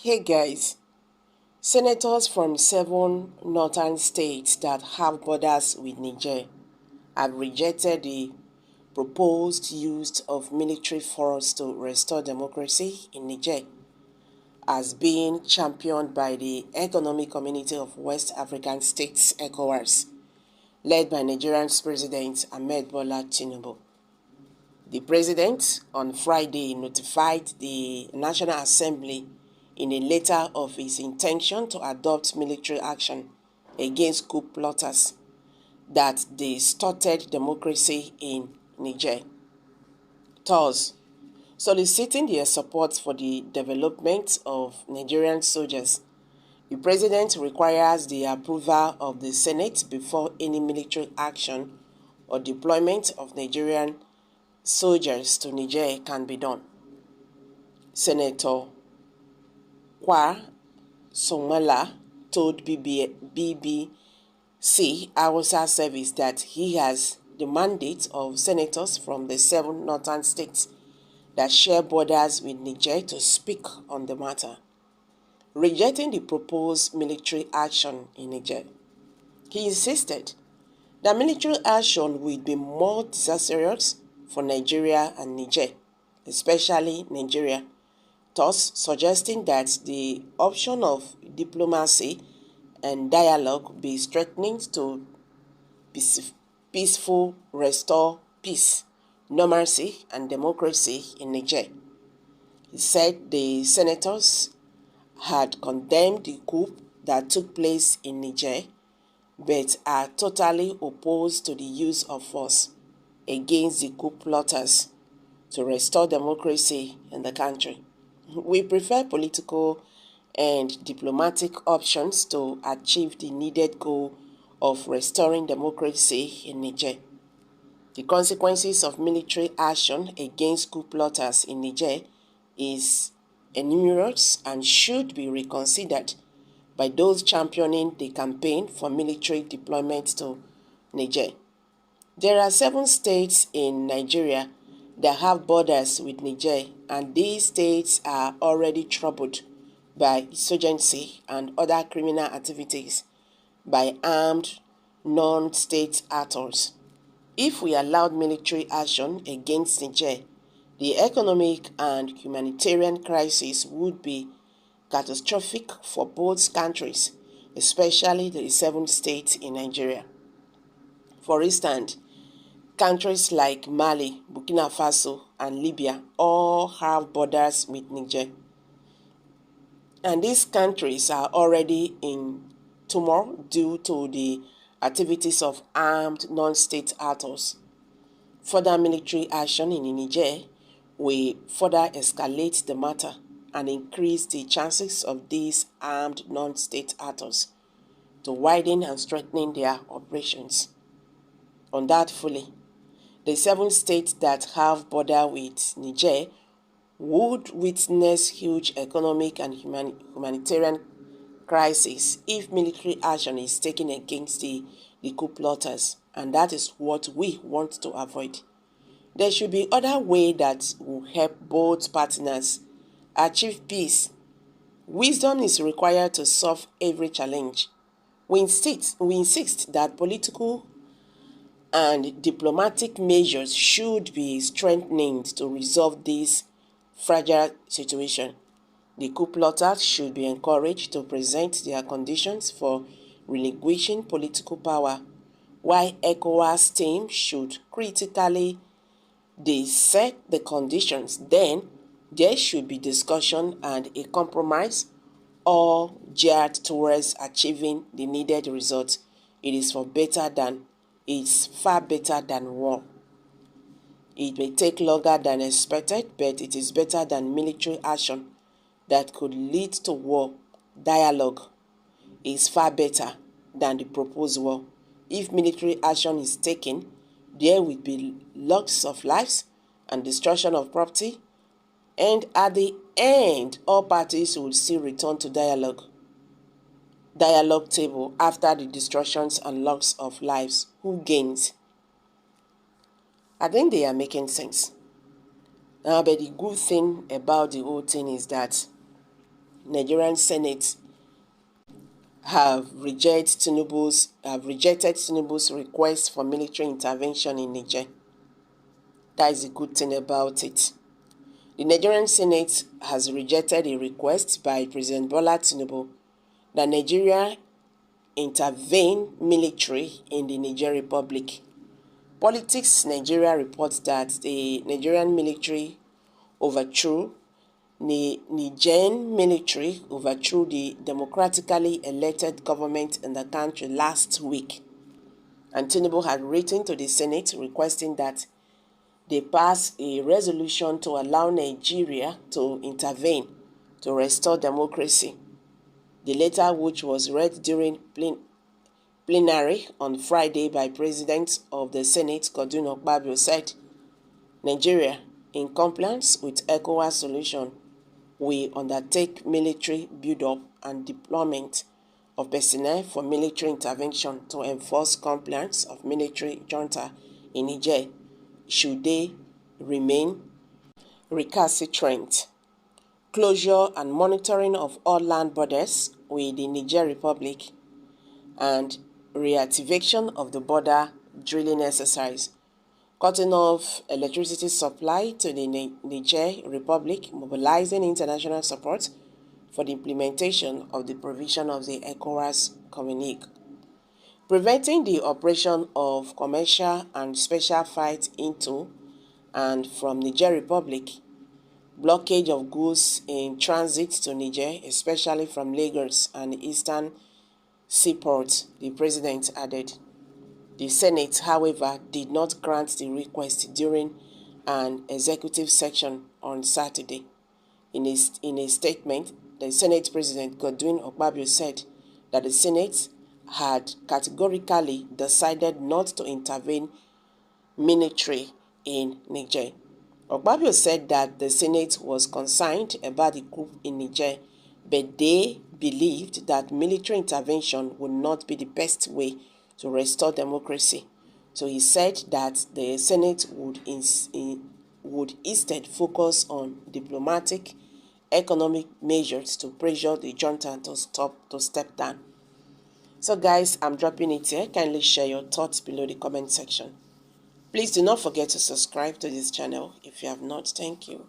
Hey guys, senators from 7 northern states that have borders with Niger have rejected the proposed use of military force to restore democracy in Niger as being championed by the Economic Community of West African States (ECOWAS), led by Nigerian's President Ahmed Bola Tinubu. The president on Friday notified the National Assembly in a letter of his intention to adopt military action against coup plotters that distorted democracy in Niger. Thus, soliciting their support for the development of Nigerian soldiers, the president requires the approval of the Senate before any military action or deployment of Nigerian soldiers to Niger can be done. Senator Kwa Somala told BBC Hausa Service that he has the mandate of senators from the 7 northern states that share borders with Niger to speak on the matter, rejecting the proposed military action in Niger. He insisted that military action would be more disastrous for Nigeria and Niger, especially Nigeria, thus suggesting that the option of diplomacy and dialogue be strengthened to peaceful restore peace, normalcy, and democracy in Niger. He said the senators had condemned the coup that took place in Niger, but are totally opposed to the use of force against the coup plotters to restore democracy in the country. We prefer political and diplomatic options to achieve the needed goal of restoring democracy in Niger. The consequences of military action against coup plotters in Niger is numerous and should be reconsidered by those championing the campaign for military deployment to Niger. There are 7 states in Nigeria that have borders with Niger, and these states are already troubled by insurgency and other criminal activities by armed non-state actors. If we allowed military action against Niger, the economic and humanitarian crisis would be catastrophic for both countries, especially the 7 states in Nigeria. For instance, countries like Mali, Burkina Faso, and Libya all have borders with Niger. And these countries are already in turmoil due to the activities of armed non-state actors. Further military action in Niger will further escalate the matter and increase the chances of these armed non-state actors to widen and strengthen their operations. Undoubtedly, the 7 states that have border with Niger would witness huge economic and humanitarian crisis if military action is taken against the coup plotters, and that is what we want to avoid. There should be other ways that will help both partners achieve peace. Wisdom is required to solve every challenge. We insist that political and diplomatic measures should be strengthened to resolve this fragile situation. The coup plotters should be encouraged to present their conditions for relinquishing political power, while ECOWAS team should critically set the conditions. Then there should be discussion and a compromise, all geared towards achieving the needed results. It's far better than war. It may take longer than expected, but it is better than military action that could lead to war. Dialogue is far better than the proposed war. If military action is taken, there will be loss of lives and destruction of property, and at the end, all parties will still return to dialogue table after the destructions and loss of lives. Who gains? I think they are making sense. But the good thing about the whole thing is that Nigerian Senate have rejected Tinubu's request for military intervention in Niger. That is a good thing about it. The Nigerian Senate has rejected a request by President Bola Tinubu that Nigeria intervene military in the Niger Republic. Politics Nigeria reports that the Nigerian military overthrew the Nigerian military overthrew the democratically elected government in the country last week. And Tinubu had written to the Senate requesting that they pass a resolution to allow Nigeria to intervene to restore democracy. The letter, which was read during plenary on Friday by President of the Senate, Godwin Akpabio, said, Nigeria, in compliance with ECOWAS solution, we undertake military build-up and deployment of personnel for military intervention to enforce compliance of military junta in Niger should they remain recalcitrant. Closure and monitoring of all land borders with the Niger Republic and reactivation of the border drilling exercise. Cutting off electricity supply to the Niger Republic, mobilizing international support for the implementation of the provision of the ECOWAS communique. Preventing the operation of commercial and special flights into and from Niger Republic. Blockage of goods in transit to Niger, especially from Lagos and eastern seaports, the president added. The Senate, however, did not grant the request during an executive session on Saturday. In a statement, the Senate President Godwin Akpabio said that the Senate had categorically decided not to intervene military in Niger. Akpabio said that the Senate was concerned about the coup in Niger, but they believed that military intervention would not be the best way to restore democracy. So he said that the Senate would instead focus on diplomatic, economic measures to pressure the junta to step down. So guys, I'm dropping it here. Kindly share your thoughts below the comment section. Please do not forget to subscribe to this channel if you have not. Thank you.